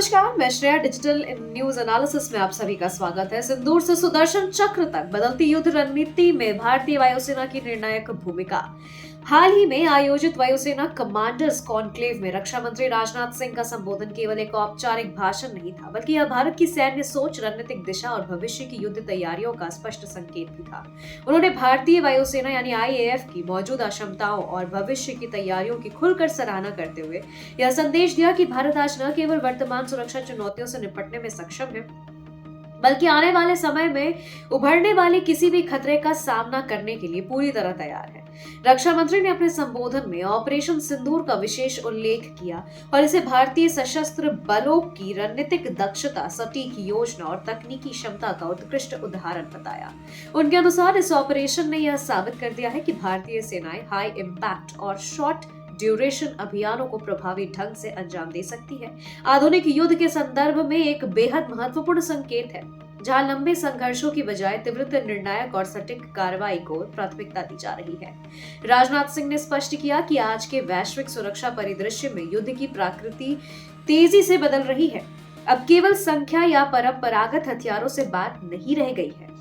नमस्कार, मैं Shreya digital news analysis में आप सभी का स्वागत है। सिंदूर से सुदर्शन चक्र तक बदलती युद्ध रणनीति में भारतीय वायुसेना की निर्णायक भूमिका। हाल ही में आयोजित वायुसेना कमांडर्स कॉन्क्लेव में रक्षा मंत्री राजनाथ सिंह का संबोधन केवल एक औपचारिक भाषण नहीं था, बल्कि यह भारत की सैन्य सोच, रणनीतिक दिशा और भविष्य की युद्ध तैयारियों का स्पष्ट संकेत भी था। उन्होंने भारतीय वायुसेना यानी आईएएफ की मौजूदा क्षमताओं और भविष्य की तैयारियों की खुलकर सराहना करते हुए यह संदेश दिया कि भारत आज न केवल वर्तमान सुरक्षा चुनौतियों से निपटने में सक्षम है, बल्कि आने वाले समय में उभरने वाले किसी भी खतरे का सामना करने के लिए पूरी तरह तैयार है। रक्षा मंत्री ने अपने संबोधन में ऑपरेशन सिंदूर का विशेष उल्लेख किया और इसे भारतीय सशस्त्र बलों की रणनीतिक दक्षता, सटीक योजना और तकनीकी क्षमता का उत्कृष्ट उदाहरण बताया। उनके अनुसार इस ऑपरेशन ने यह साबित कर दिया है कि भारतीय सेनाएं हाई इम्पैक्ट और शॉर्ट ड्यूरेशन अभियानों को प्रभावी ढंग से अंजाम दे सकती है। आधुनिक युद्ध के संदर्भ में एक बेहद महत्वपूर्ण संकेत है, जहां लंबे संघर्षों की बजाय तीव्र, निर्णायक और सटीक कार्रवाई को प्राथमिकता दी जा रही है। राजनाथ सिंह ने स्पष्ट किया कि आज के वैश्विक सुरक्षा परिदृश्य में युद्ध की प्रकृति तेजी से बदल रही है। अब केवल संख्या या परंपरागत हथियारों से बात नहीं रह गई है,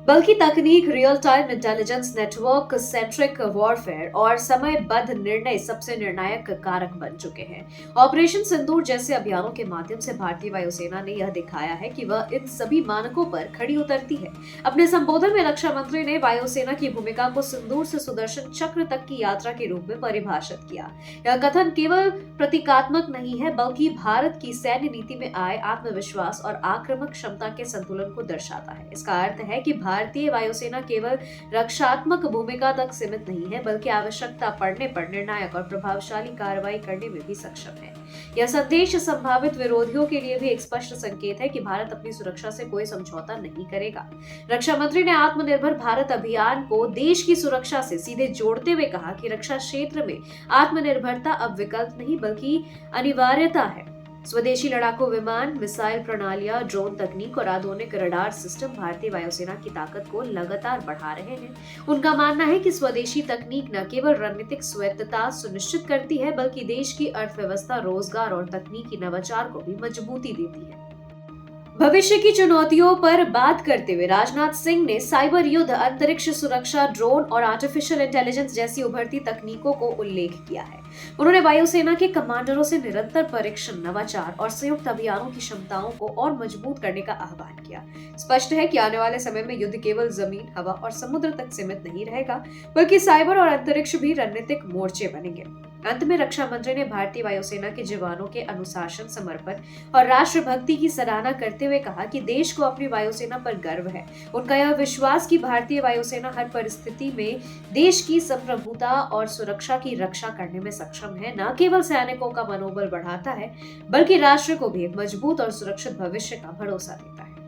बल्कि तकनीक, real time intelligence, network centric warfare और समयबद्ध निर्णय सबसे निर्णायक कारक बन चुके हैं। ऑपरेशन सिंदूर जैसे अभियानों के माध्यम से भारतीय वायुसेना ने यह दिखाया है कि वह इन सभी मानकों पर खड़ी उतरती है। अपने संबोधन में रक्षा मंत्री ने वायुसेना की भूमिका को सिंदूर से सुदर्शन चक्र तक की यात्रा के रूप में परिभाषित किया। यह कथन केवल प्रतीकात्मक नहीं है, बल्कि भारत की सैन्य नीति में आए आत्मविश्वास और आक्रामक क्षमता के संतुलन को दर्शाता है। इसका अर्थ है कि भारतीय वायुसेना केवल रक्षात्मक भूमिका तक सीमित नहीं है, बल्कि आवश्यकता पड़ने पर निर्णायक और प्रभावशाली कार्रवाई करने में भी सक्षम है। यह संदेश संभावित विरोधियों के लिए भी एक स्पष्ट संकेत है कि भारत अपनी सुरक्षा से कोई समझौता नहीं करेगा। रक्षा मंत्री ने आत्मनिर्भर भारत अभियान को देश की सुरक्षा से सीधे जोड़ते हुए कहा कि रक्षा क्षेत्र में आत्मनिर्भरता अब विकल्प नहीं, बल्कि अनिवार्यता है। स्वदेशी लड़ाकू विमान, मिसाइल प्रणालियां, ड्रोन तकनीक और आधुनिक रडार सिस्टम भारतीय वायुसेना की ताकत को लगातार बढ़ा रहे हैं। उनका मानना है कि स्वदेशी तकनीक न केवल रणनीतिक स्वायत्तता सुनिश्चित करती है, बल्कि देश की अर्थव्यवस्था, रोजगार और तकनीकी नवाचार को भी मजबूती देती है। भविष्य की चुनौतियों पर बात करते हुए राजनाथ सिंह ने साइबर युद्ध, अंतरिक्ष सुरक्षा, ड्रोन और आर्टिफिशियल इंटेलिजेंस जैसी उभरती तकनीकों को उल्लेख किया है। उन्होंने वायुसेना के कमांडरों से निरंतर परीक्षण, नवाचार और संयुक्त अभियानों की क्षमताओं को और मजबूत करने का आह्वान किया। स्पष्ट है कि आने वाले समय में युद्ध केवल जमीन, हवा और समुद्र तक सीमित नहीं रहेगा, बल्कि साइबर और अंतरिक्ष भी रणनीतिक मोर्चे बनेंगे। अंत में रक्षा मंत्री ने भारतीय वायुसेना के जवानों के अनुशासन, समर्पण और राष्ट्रभक्ति की सराहना करते हुए कहा कि देश को अपनी वायुसेना पर गर्व है। उनका यह विश्वास कि भारतीय वायुसेना हर परिस्थिति में देश की संप्रभुता और सुरक्षा की रक्षा करने में सक्षम है, न केवल सैनिकों का मनोबल बढ़ाता है, बल्कि राष्ट्र को भी एक मजबूत और सुरक्षित भविष्य का भरोसा देता है।